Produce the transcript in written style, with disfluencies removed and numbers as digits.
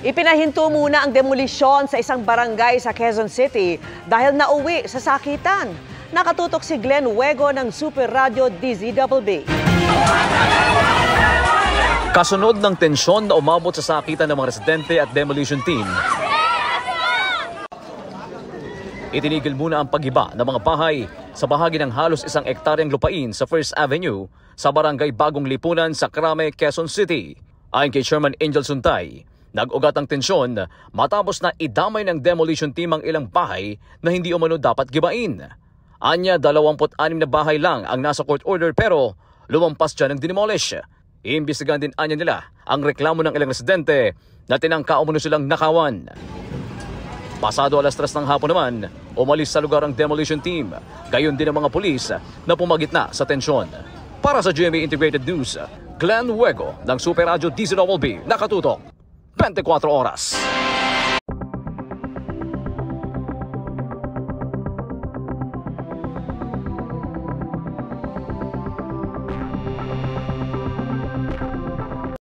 Ipinahinto muna ang demolisyon sa isang barangay sa Quezon City dahil nauwi sa sakitan. Nakatutok si Glenn Huego ng Super Radio DZBB. Kasunod ng tensyon na umabot sa sakitan ng mga residente at demolition team, itinigil muna ang pag-iba ng mga bahay sa bahagi ng halos 1 hektaryang lupain sa First Avenue sa barangay Bagong Lipunan sa Crame, Quezon City. Ayon kay Chairman Angel Suntay, nag-ugat ang tensyon matapos na idamay ng demolition team ang ilang bahay na hindi umano dapat gibain. Anya, 26 na bahay lang ang nasa court order pero lumampas dyan ng dinimolish. Iimbestigahan din anya nila ang reklamo ng ilang residente na tinangka umano silang nakawan. Pasado 3:00 ng hapon naman, umalis sa lugar ang demolition team. Gayon din ang mga pulis na pumagitna sa tensyon. Para sa GMA Integrated News, Glenn Huego ng Super Radio DZBB, nakatutok 24 oras.